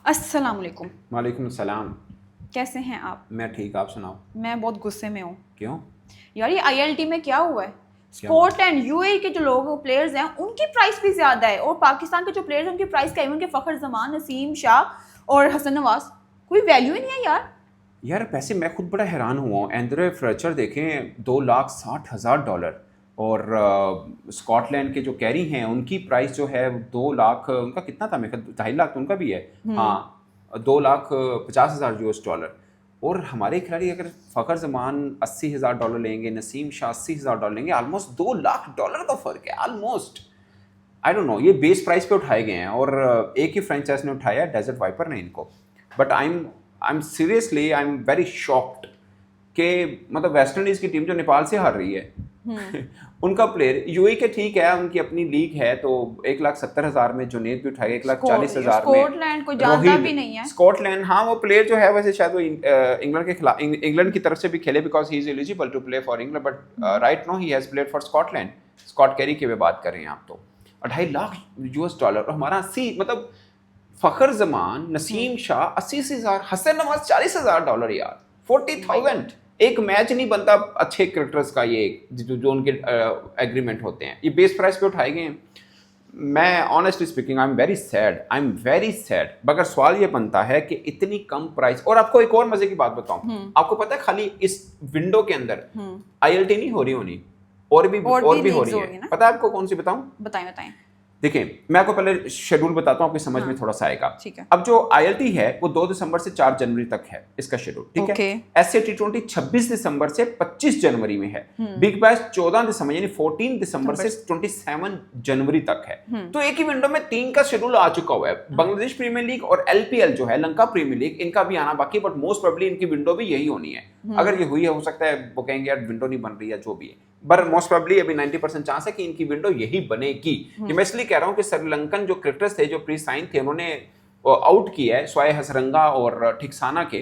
अस्सलाम वालेकुम। वालेकुम सलाम। कैसे हैं आप? मैं ठीक, आप सुनाओ। मैं बहुत गुस्से में हूँ क्यों? यार। ये आईएलटी में क्या हुआ है? क्या हुआ? स्कॉटलैंड यूएई के जो लोग प्लेयर्स हैं उनकी प्राइस भी ज़्यादा है, और पाकिस्तान के जो प्लेयर्स हैं उनकी प्राइस क्या है? उनके फ़खर जमान, नसीम शाह और हसन नवाज, कोई वैल्यू ही नहीं है यार। यार वैसे मैं खुद बड़ा हैरान हुआ हूँ। एंड्रे फ्रेचर देखें, $2,60,000। और स्कॉटलैंड के जो कैरी हैं उनकी प्राइस जो है 2 लाख, उनका कितना था, मेरे ख्याल 2.5 लाख तो उनका भी है। हाँ, $2,50,000। और हमारे खिलाड़ी अगर फ़खर जमान $80,000 लेंगे, नसीम शाह $80,000 लेंगे, ऑलमोस्ट $2 लाख का फ़र्क है ऑलमोस्ट। आई डोंट नो, ये बेस प्राइस पे उठाए गए हैं और एक ही फ्रेंचाइज ने उठाया, डेजर्ट वाइपर ने इनको। But I am seriously, I am very shocked कि मतलब वेस्ट इंडीज़ की टीम जो नेपाल से हार रही है उनका प्लेयर यूएई के ठीक है, उनकी अपनी लीग है, तो 1,70,000 में जुनेद भी उठाएगा, 1,40,000 में स्कॉटलैंड कोई जानता भी नहीं है। स्कॉटलैंड। हाँ, वो प्लेयर जो है वैसे शायद वो इंग्लैंड के खिलाफ, इंग्लैंड की तरफ से भी खेले, because he is eligible to play for England, but right now he has played for Scotland. Scott Carey की भी बात कर रहे हैं आप, तो $2.5 लाख और हमारा 80, मतलब फखर जमान, नसीम शाह 80,000, हसन नवाज $40,000 यार, 40,000। एक मैच नहीं बनता अच्छे क्रिकेटर्स का, ये जो उनके एग्रीमेंट होते हैं, ये बेस प्राइस पे उठाए गए हैं। मैं honestly speaking, I am very sad. मगर सवाल ये बनता है कि इतनी कम प्राइस। और आपको एक और मजे की बात बताऊं, आपको पता है खाली इस विंडो के अंदर आईएलटी नहीं हो रही होनी, और भी हो रही है। पता है आपको कौन सी बताऊं? बताएं। देखिए, मैं आपको पहले शेड्यूल बताता हूँ, आपकी समझ में थोड़ा सा आएगा। ठीक है। अब जो आईएलटी है वो 2 दिसंबर से 4 जनवरी तक है इसका शेड्यूल, ठीक है। एसए टी20 26 दिसंबर से 25 जनवरी में है। बिग बैश 14 दिसंबर यानी 14 दिसंबर से 27 जनवरी तक है। तो एक ही विंडो में 3 का शेड्यूल आ चुका हुआ है। बांग्लादेश प्रीमियर लीग और एलपीएल जो है, लंका प्रीमियर लीग, इनका भी आना बाकी, बट मोस्ट प्रोबेबली इनकी विंडो भी यही होनी है। अगर ये हुई है, हो सकता है वो कहेंगे यार विंडो नहीं बन रही है, जो भी है, बट मोस्ट प्रोबेबली अभी 90% चांस है कि इनकी विंडो यही बनेगी। ये मैं इसलिए कह रहा हूं कि श्रीलंकन जो क्रिकेटर्स थे जो प्री साइन थे, उन्होंने आउट किया है स्वाय हसरंगा और ठिकसाना के,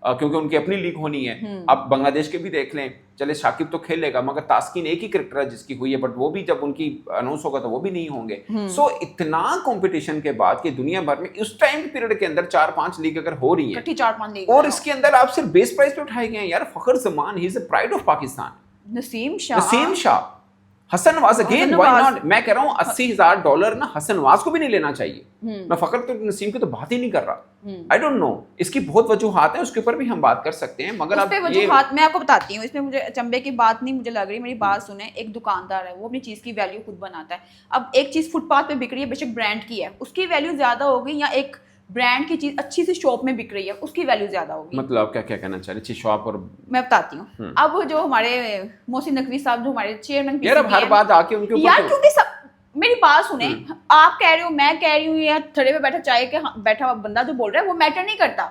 क्योंकि उनकी अपनी लीग होनी है। अब बांग्लादेश के भी देख लें, चले शाकिब तो खेलेगा, मगर तास्किन एक ही क्रिकेटर है जिसकी हुई है, बट वो भी जब उनकी अनाउंस होगा तो वो भी नहीं होंगे। सो इतना कंपटीशन के बाद कि दुनिया भर में उस टाइम पीरियड के अंदर 4-5 लीग अगर हो रही है, 4-5 लीग, और इसके अंदर आप सिर्फ बेस प्राइस पे उठाए गए हैं यार। Fakhar Zaman, he is the pride of Pakistan. Naseem Shah, Hasan Nawaz, again why not. मैं कह रहा हूं $80,000 ना हसन नवाज को भी नहीं लेना चाहिए। मैं फखर तो नसीम की तो बात ही नहीं कर रहा। आई डोंट नो, इसकी बहुत वजूहात है, उसके ऊपर भी हम बात कर सकते हैं, मगर अब वजूहात मैं आपको बताती हूँ। इसमें मुझे अचंभे की बात नहीं मुझे लग रही। मेरी बात सुने, एक दुकानदार है, वो अपनी चीज की वैल्यू खुद बनाता है। अब एक चीज फुटपाथ पे बिक रही है, बेशक ब्रांड की है, उसकी वैल्यू ज्यादा होगी, या एक ब्रांड की चीज अच्छी सी शॉप में बिक रही है, उसकी वैल्यू ज्यादा होगी। मतलब क्या क्या कहना चाह रही, अच्छी शॉप और? मैं बताती हूँ। अब जो हमारे मोहसिन नकवी साहब, जो हमारे चेयरमैन यार, अब हर बात आके उनके ऊपर, यार क्योंकि सब, मेरी बात सुने, आप कह रहे हो, मैं कह रही हूँ, या थड़े पे बैठा चाय के बैठा हुआ बंदा जो बोल रहा है वो मैटर नहीं करता।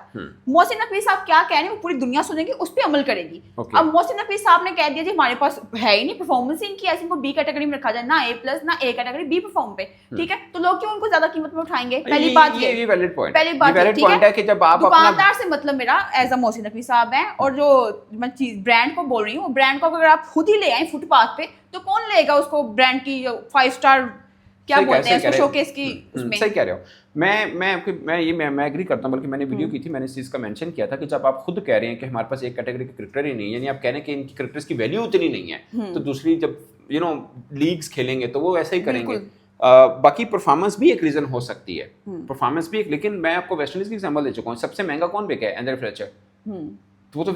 मोहसिन नकवी साहब क्या कह रहे हैं वो पूरी दुनिया सुनेगी, उस पर अमल करेगी। अब मोहसिन नकवी साहब ने कह दिया जी हमारे पास है ही नहीं परफॉर्मेंस इनकी, ऐसे इनको बी कैटेगरी में रखा जाए, ना A+ ना A कैटेगरी, बी परफॉर्म पे, ठीक है। तो लोग क्यों उनको ज्यादा कीमत में उठाएंगे? पहली बात ये वैलिड पॉइंट है कि जब आप दुकानदार से मतलब मेरा एज अ मोहसिन नकवी साहब है, और जो मैं चीज ब्रांड को बोल रही हूँ, ब्रांड को अगर आप खुद ही ले आए फुटपाथ पे, तो कौन लेगा उसको? ब्रांड की 5 स्टार क्या बोलते हैं इसको, शोकेस की उसमें। सही कह रहे हो। मैं एग्री करता हूँ, बल्कि मैंने वीडियो की थी, मैंने इस चीज़ का मेंशन किया था कि जब आप खुद कह रहे हैं कि हमारे पास एक कैटेगरी के क्रिकेटर ही नहीं है, यानी आप कह रहे हैं कि इनकी क्रिकेटर्स की वैल्यू उतनी नहीं है, तो दूसरी जब लीग्स खेलेंगे तो वो वैसे ही करेंगे। बाकी परफॉर्मेंस भी एक रीजन हो सकती है, परफॉर्मेंस भी एक। लेकिन मैं आपको वेस्ट इंडीज की एग्जांपल दे चुका हूँ। सबसे महंगा कौन बिका है? Andre Fletcher. तो वो तो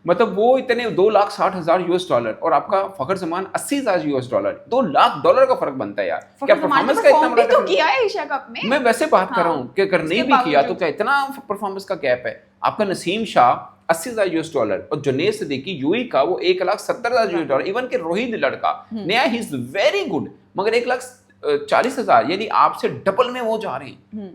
मतलब वो इतने $2,60,000 और आपका फखर जमान $80,000, $2 लाख का फर्क बनता है यार। क्या परफॉर्मेंस का इतना बड़ा तो किया है एशिया कप में? मैं वैसे बात कर रहा हूँ कि अगर नहीं भी किया तो क्या इतना परफॉर्मेंस का गैप है। आपका नसीम शाह $80,000 और जुनेद सिद्दीकी यूएई का वो $1,70,000। इवन के रोहित लड़का नया, ही इज वेरी गुड, मगर $1,40,000, यानी आपसे डबल में वो जा रहे हैं।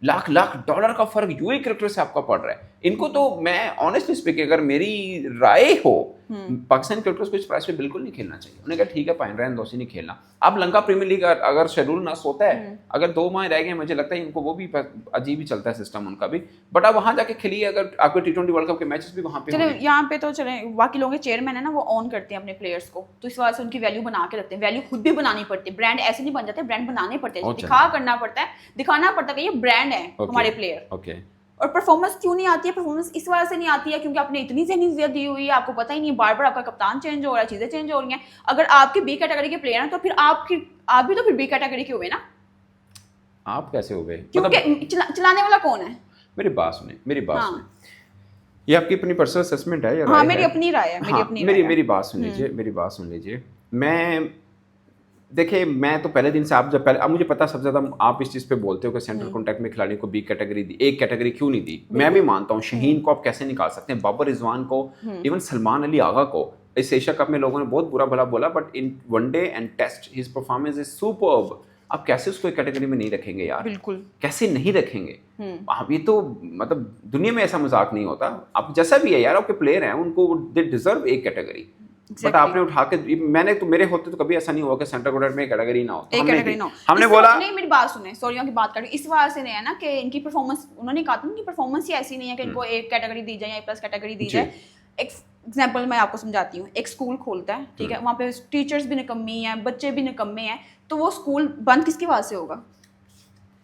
लाख डॉलर का फर्क यूएई क्रिकेटर से आपका पड़ रहा है। इनको तो मैं ऑनेस्टली स्पीकिंग, अगर मेरी राय हो पाकिस्तानी क्रिकेटर्स को इस प्राइस पे बिल्कुल नहीं खेलना चाहिए। उन्होंने कहा ठीक है फाइन, रहने दो, नहीं खेलना। अब लंका प्रीमियर लीग अगर शेड्यूल ना सोता है, अगर 2 माह रह गए, मुझे लगता है इनको वो भी अजीब ही चलता है सिस्टम उनका भी, बट अब वहां जाके खेलिए, अगर आपके T20 वर्ल्ड कप के मैचेस भी वहां पे चले यहाँ पे तो चले, बाकी लोगों के चेयरमैन है ना वो ऑन करते हैं अपने प्लेयर्स को, तो इस वजह से उनकी वैल्यू बना के रखते हैं। वैल्यू खुद भी बनानी पड़ती है, ब्रांड ऐसे नहीं बन जाते, ब्रांड बनाने पड़ते हैं, दिखा करना पड़ता है, दिखाना पड़ता है कि ये ब्रांड है हमारे प्लेयर। ओके। और परफॉर्मेंस क्यों नहीं आती है? परफॉर्मेंस इस वजह से नहीं आती है क्योंकि आपने इतनी ज़हनीयत दी हुई है, आपको पता ही नहीं, बार बार आपका कप्तान चेंज हो रहा है, चीज़ें चेंज हो रही हैं। अगर आपके बी कैटेगरी के प्लेयर हैं तो फिर आप भी तो फिर बी कैटेगरी के हुए ना। आप कैसे हो गए? क्योंकि चलाने वाला कौन है? मेरी बात सुने, मेरी बात सुने, ये आपकी अपनी पर्सनल असेसमेंट है या हाँ, मेरी अपनी राय है, मेरी अपनी राय है। मेरी बात सुन लीजिए, मेरी बात सुन लीजिए। मैं देखिए, मैं तो पहले दिन से आप जब पहले, अब मुझे पता सबसे ज़्यादा आप इस चीज़ पे बोलते हो कि सेंट्रल कॉन्ट्रैक्ट में खिलाड़ी को बी कैटेगरी दी, एक कैटेगरी क्यों नहीं दी? मैं भी मानता हूँ, शहीन को आप कैसे निकाल सकते हैं, बाबर रिजवान को, इवन सलमान अली आगा को इस एशिया कप में लोगों ने बहुत बुरा भला बोला, but in one day and test his performance is superb. आप कैसे उसको एक कैटेगरी में नहीं रखेंगे यार? बिल्कुल, कैसे नहीं रखेंगे? आप ये तो मतलब दुनिया में ऐसा मजाक नहीं होता। आप जैसा भी है यार, आपके प्लेयर हैं, उनको दे डिजर्व एक कैटेगरी। बट आपने उठा के, मैंने तो, मेरे होते तो कभी ऐसा नहीं हुआ कि सेंट्रल कॉन्ट्रैक्ट में कैटेगरी ना हो। हमने बोला नहीं, मेरी बात सुने, सॉरी की बात कर रही हूं, इस वजह से नहीं है ना कि इनकी परफॉर्मेंस, उन्होंने कहा था इनकी परफॉर्मेंस ही ऐसी नहीं है कि इनको एक कैटेगरी दी जाए या प्लस कैटेगरी दी जाए। एक एग्जांपल मैं आपको समझाती हूँ। एक स्कूल खोलता है, ठीक है, वहाँ पे टीचर्स भी निकम्मी हैं, बच्चे भी निकम्मे हैं, तो वो स्कूल बंद किसकी वजह से होगा?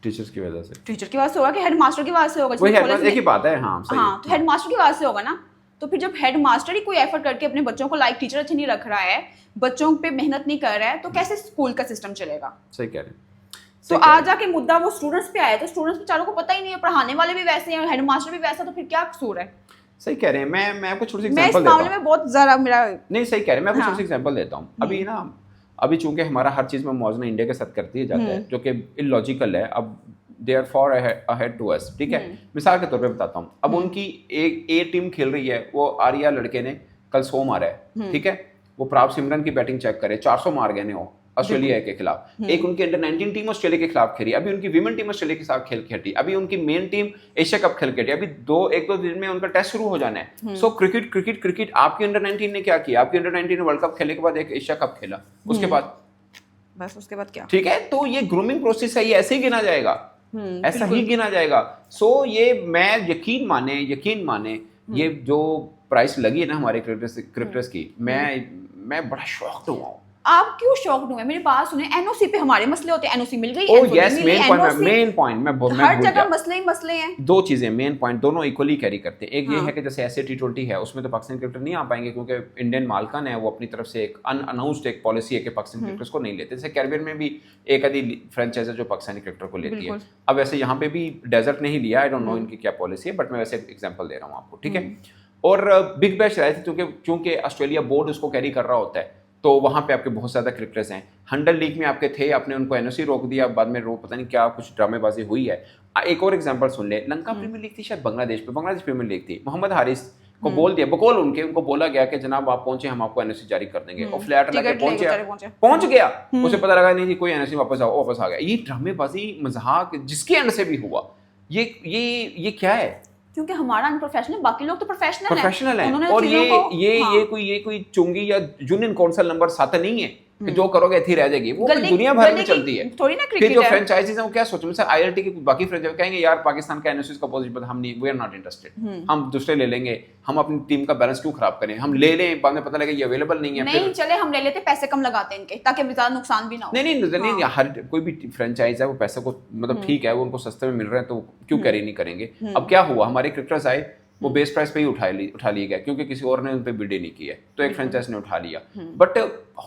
टीचर्स की वजह से। टीचर की वजह से होगा कि हेड मास्टर की वजह से होगा? एक ही बात है। हाँ, तो हेड मास्टर की वजह से होगा ना। तो फिर जब हेड मास्टर ही कोई एफर्ट करके अपने बच्चों को लाइक टीचर अच्छे नहीं रख रहा है, बच्चों पे मेहनत नहीं कर रहा है, तो कैसे स्कूल का सिस्टम चलेगा? सही कह रहे हैं। तो आज जाके मुद्दा वो स्टूडेंट्स पे आया, तो स्टूडेंट्स बेचारों को पता ही नहीं है, पढ़ाने वाले भी वैसे हैं, हेड मास्टर भी वैसा, तो फिर क्या कसूर है? सही कह रहे हैं। मैं आपको छोटी सी एग्जांपल देता हूं। मैं इस मामले में बहुत ज़रा मेरा नहीं, सही कह रहे हैं। मैं आपको छोटी सी एग्जांपल देता हूं। अभी ना, अभी चूंकि हमारा हर चीज में मौजना इंडिया के साथ कर दिया जाता है, जो कि इलॉजिकल है। अब they are far ahead to us, ठीक है। मिसाल के तौर पे बताता हूँ, अब उनकी एक ए टीम खेल रही है, वो आर्या लड़के ने कल 100 मारा है, ठीक है। वो प्राव सिमरन की बैटिंग चेक करे, 400 मार गए ने वो ऑस्ट्रेलिया के खिलाफ। एक उनकी अंडर 19 टीम ऑस्ट्रेलिया के खिलाफ खेली, अभी उनकी विमेन टीम ऑस्ट्रेलिया के साथ खेल खेली, अभी उनकी मेन टीम एशिया कप खेल खेली, अभी एक दो दिन में उनका टेस्ट शुरू हो जाना है। सो क्रिकेट क्रिकेट क्रिकेट। आपकी अंडर 19 ने क्या किया? आपकी अंडर 19 वर्ल्ड कप खेलने के बाद एक एशिया कप खेला, उसके बाद बस, उसके बाद क्या? ठीक है, तो ये ग्रूमिंग प्रोसेस है, ये ऐसे ही गिना जाएगा, ऐसा ही गिना जाएगा। सो ये मैं यकीन माने ये जो प्राइस लगी है ना हमारे क्रिकेटर्स की, मैं बड़ा शॉक्ड हुआ हूँ। आप क्यों शॉक्ड हुए? मेरी बात सुने, एनओसी पे हमारे मसले होते हैं, एनओसी मिल गई, मेन पॉइंट मैं हर जगह मसले ही मसले हैं। दो चीजें मेन पॉइंट दोनों इक्वली कैरी करते हैं। एक ये है कि जैसे ऐसे T20 है, उसमें तो पाकिस्तानी क्रिकेटर नहीं आ पाएंगे क्योंकि इंडियन मालकान है, वो अपनी तरफ से एक अनअनाउंस्ड एक पॉलिसी है कि पाकिस्तानी क्रिकेटर्स को नहीं लेते। जैसे कैरिबियन में भी एक आधी फ्रेंचाइज है जो पाकिस्तानी क्रिकेटर को लेती है। अब वैसे यहाँ पे भी डेजर्ट नहीं लिया, आई डोंट नो इनकी क्या पॉलिसी है, बट मैं वैसे एग्जाम्पल दे रहा हूँ आपको, ठीक है। और बिग बैश रहे थे क्योंकि ऑस्ट्रेलिया बोर्ड उसको कैरी कर रहा होता है, तो वहाँ पे आपके बहुत ज़्यादा क्रिकेटर्स हैं। हंडर लीग में आपके थे, आपने उनको एनओसी रोक दिया, बाद में पता नहीं क्या कुछ ड्रामेबाजी हुई है। एक और एग्जांपल सुन ले, लंका प्रीमियर लीग थी शायद बांग्लादेश प्रीमियर लीग थी, मोहम्मद हारिस को बोल दिया, बकौल उनको बोला गया कि जनाब आप पहुंचे, हम आपको एनओसी जारी कर देंगे। और फ्लैट लगा पहुंच गया, उसे पता लगा नहीं कोई एनओसी वापस आ गया। ये ड्रामेबाजी मजाक जिसके एंड से भी हुआ, ये क्या है? क्योंकि हमारा अनप्रोफेशनल, बाकी लोग तो प्रोफेशनल हैं। और ये कोई चुंगी या यूनियन काउंसिल नंबर 7 नहीं है कि जो करोगे ऐसी रह जाएगी। वो दुनिया भर में चलती है थोड़ी ना। फिर जो फ्रेंचाइजीज हैं वो क्या सोचो, जैसे आईएलटी के बाकी फ्रेंचाइज कहेंगे यार पाकिस्तान का एनओसी का पोजीशन हम नहीं, वी आर नॉट इंटरेस्टेड, हम दूसरे ले लेंगे, हम अपनी टीम का बैलेंस क्यों खराब करें, हम ले लें, बाद में पता लगे ये अवेलेबल नहीं है, नहीं चले हम ले लेते, पैसे कम लगाते हैं इनके ताकि ज्यादा नुकसान भी ना हो। नहीं, हर कोई भी फ्रेंचाइज है वो पैसे को मतलब ठीक है, वो उनको सस्ते में मिल रहे हैं तो क्यों कैरी नहीं करेंगे। अब क्या हुआ, हमारे क्रिकेटर्स आए, वो बेस प्राइस पे ही उठा लिए गए क्योंकि किसी और ने उन पे बिड ही नहीं किया, तो एक फ्रेंचाइज ने उठा लिया। बट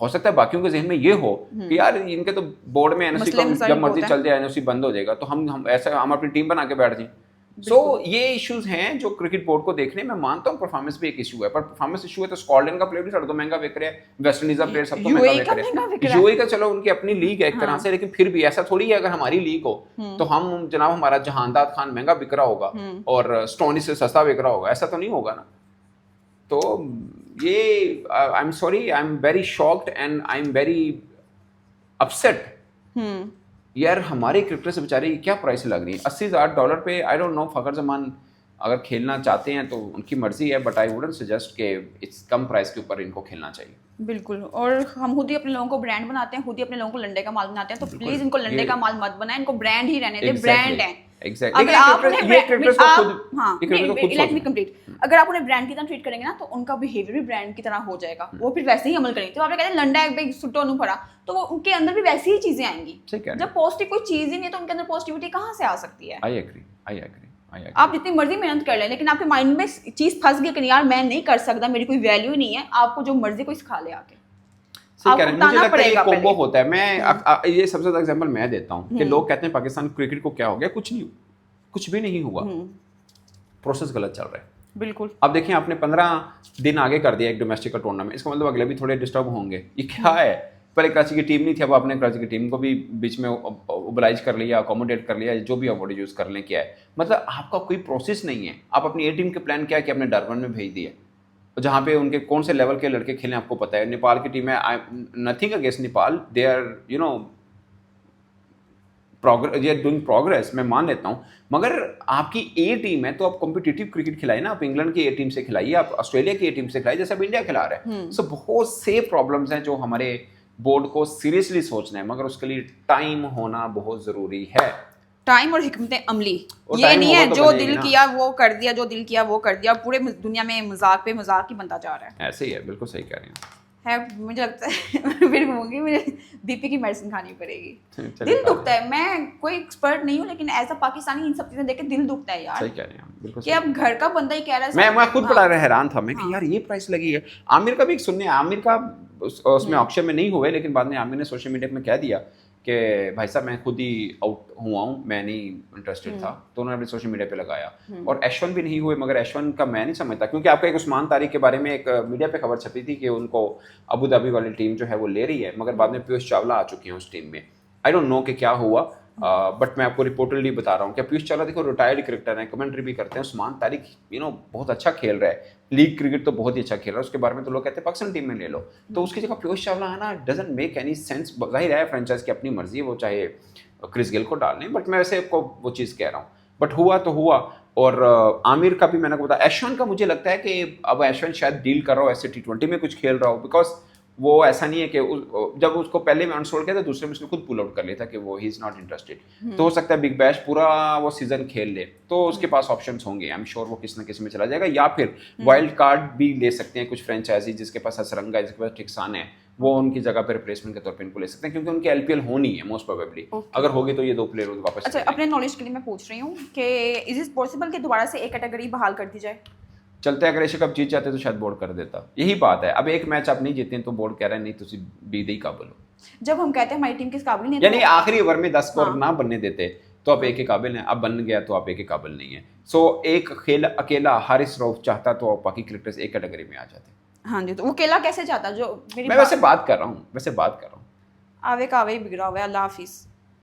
हो सकता है बाकियों के जहन में ये हो कि यार इनके तो बोर्ड में एनओसी जब मर्जी चल जाए एनओसी बंद हो जाएगा, तो हम ऐसा हम अपनी टीम बना के बैठ जाए। सो ये इश्यूज हैं जो क्रिकेट बोर्ड को देखने में, मानता हूँ परफॉर्मेंस भी एक इशू है, पर परफॉर्मेंस इशू है तो स्कॉटलैंड का प्लेयर भी साढ़े 2 महंगा बिक रहा है, वेस्ट इंडीज का प्लेयर सब तो महंगा बिक रहा है। यूएई का चलो उनकी अपनी लीग है एक तरह से, लेकिन फिर भी ऐसा थोड़ी है अगर हमारी लीग हो तो हम जनाब हमारा जहानदाद खान महंगा बिक रहा होगा और स्टोनी से सस्ता बिक रहा होगा, ऐसा तो नहीं होगा ना। तो ये I am sorry, I am very shocked and I am very upset. यार हमारे क्रिकेटर से बेचारे क्या प्राइस लग रही है $80,000 पे। आई डोंट नो फखर जमान अगर खेलना चाहते हैं तो उनकी मर्जी है, बट आई वुडंट सजेस्ट कि इस कम प्राइस के ऊपर इनको खेलना चाहिए। बिल्कुल, और हम खुद ही अपने लोगों को ब्रांड बनाते हैं, खुद ही अपने लोगों को लंडे का माल बनाते हैं, तो प्लीज इनको लंडे का माल मत बनाएं, इनको ब्रांड ही रहने दें, ब्रांड है। अगर आप अगर आप उन्हें ब्रांड की तरह ट्रीट करेंगे ना तो उनका बिहेवियर भी ब्रांड की तरह हो जाएगा, वो फिर वैसे ही अमल करेंगे। तो आप कहते हैं लंडा एक भाई सुट्टो नु पड़ा, तो वो उनके अंदर भी वैसी ही चीजें आएंगी। जब पॉजिटिव कोई चीज ही नहीं है तो उनके अंदर पॉजिटिविटी कहाँ से आ सकती है? I agree. आप जितनी मर्जी मेहनत कर लें, लेकिन आपके माइंड में चीज फंस गई कि यार मैं नहीं कर सकता, मेरी कोई वैल्यू नहीं है, आपको जो मर्जी कोई सिखा ले आके मुझे लगता है ये कॉम्बो होता है। मैं ये सबसे ज्यादा एग्जांपल मैं देता हूँ कि लोग कहते हैं पाकिस्तान क्रिकेट को क्या हो गया, कुछ भी नहीं हुआ, प्रोसेस गलत चल रहा है। बिल्कुल। अब देखिए आपने 15 दिन आगे कर दिया एक डोमेस्टिक का टूर्नामेंट, इसका मतलब अगले भी थोड़े डिस्टर्ब होंगे। ये क्या है? पहले कराची की टीम नहीं थी, अब आपने कराची की टीम को भी बीच में ओबलाइज कर लिया, अकोमोडेट कर लिया, जो भी अवॉर्ड यूज कर लें। क्या है मतलब आपका कोई प्रोसेस नहीं है। आप अपनी ए टीम के प्लान क्या है कि आपने डरबन में भेज दिया, जहाँ पे उनके कौन से लेवल के लड़के खेलें आपको पता है। नेपाल की टीम है, nothing against Nepal, they are you know they are doing progress, मैं मान लेता हूँ, मगर आपकी ए टीम है तो आप कॉम्पिटिटिव क्रिकेट खिलाइए ना। आप इंग्लैंड की ए टीम से खिलाइए, आप ऑस्ट्रेलिया की ए टीम से खिलाइए, जैसे अब इंडिया खिला रहा है। सो बहुत से प्रॉब्लम्स हैं जो हमारे बोर्ड को सीरियसली सोचना है, मगर उसके लिए टाइम होना बहुत जरूरी है। टाइम और हिकमत अमली, ये नहीं है जो दिल किया वो कर दिया, जो दिल किया वो कर दिया, पूरे दुनिया में मजाक पे मजाक ही बनता जा रहा है। ऐसे ही है, बिल्कुल सही कह रही है। मुझे लगता है फिर कहूँगी मुझे बीपी की मेडिसिन खानी पड़ेगी। दिल दुखता है, मैं कोई एक्सपर्ट नहीं हूँ, लेकिन एज अ पाकिस्तानी इन सब चीजें देख के दिल दुखता है यार। सही कह रहे हैं बिल्कुल कि अब घर का बंदा ही कह रहा है। मैं खुद बड़ा हैरान था मैं कि यार ये प्राइस लगी है। आमिर का भी सुनने, आमिर का उसमें ऑक्शन में नहीं हुए, लेकिन बाद में आमिर ने सोशल मीडिया में कह दिया कि भाई साहब मैं खुद ही आउट हुआ हूँ, मैं नहीं इंटरेस्टेड था, तो उन्होंने अपने सोशल मीडिया पे लगाया। और H1 भी नहीं हुए, मगर H1 का मैं नहीं समझता, क्योंकि आपका एक उस्मान तारिक के बारे में एक मीडिया पे खबर छपी थी कि उनको अबू धाबी वाली टीम जो है वो ले रही है, मगर बाद में पीयूष चावला आ चुके हैं उस टीम में। आई डोंट नो कि क्या हुआ, बट मैं आपको रिपोर्टली बता रहा हूँ कि पीयूष चावला देखो रिटायर्ड क्रिकेटर हैं, कमेंट्री भी करते हैं। उस्मान तारिक बहुत अच्छा खेल रहा है, लीग क्रिकेट तो बहुत ही अच्छा खेल रहा है, उसके बारे में तो लोग कहते हैं पाकिस्तान टीम में ले लो, तो उसकी जगह पीयूष चावला आना डजंट मेक एनी सेंस। जाहिर है फ्रेंचाइज की अपनी मर्जी है, वो चाहे क्रिस गेल को डाल लें, बट मैं वैसे आपको वो चीज़ कह रहा हूँ। बट हुआ तो हुआ। और आमिर का भी मैंने को बताया। H1 का मुझे लगता है कि अब H1 शायद डील कर रहा हो, ऐसे T20 में कुछ खेल रहा हो, बिकॉज वो ऐसा नहीं है कि जब उसको पहले में अनसोल्ड किया था, दूसरे में उसने खुद पुल आउट कर लिया था कि वो ही इज नॉट इंटरेस्टेड। तो हो सकता है बिग बैश पूरा वो सीजन खेल ले, तो उसके पास ऑप्शंस होंगे। आई एम श्योर वो किसी न किसी में चला जाएगा, या फिर वाइल्ड कार्ड भी ले सकते हैं कुछ फ्रेंचाइजी जिसके पास असरंगा है, जिसके पास ठिकसान है, वो उनकी जगह पे रिप्लेसमेंट के तौर पे इनको ले सकते हैं, क्योंकि उनकी LPL होनी है मोस्ट प्रोबेबली। अगर होगी तो ये 2 प्लेयर वापस। अच्छा, अपने नॉलेज के लिए मैं पूछ रही हूँ कि इज इट पॉसिबल कि दोबारा से एक कैटेगरी बहाल कर दी जाए? चलते अगर एशिया कप जीत जाते तो शायद बोर्ड कर देता। यही बात है। अब एक मैच आप नहीं जीतते तो बोर्ड कह रहा है नहीं तुम बी दे काबिल हो। जब हम कहते हैं हमारी टीम किस काबिल नहीं है, यानी आखिरी ओवर में 10 स्कोर ना बनने देते तो आप एक के काबिल हैं, अब बन गया तो आप एक के काबिल नहीं है। सो एक खेल अकेला हारिस रऊफ चाहता तो बाकी क्रिकेटर्स एक कैटेगरी में आ जाते। हाँ जी, तो वो अकेला कैसे चाहता? जो मैं वैसे बात कर रहा हूँ, आवे का आवे बिगड़ा हुआ है। अल्लाह हाफिज।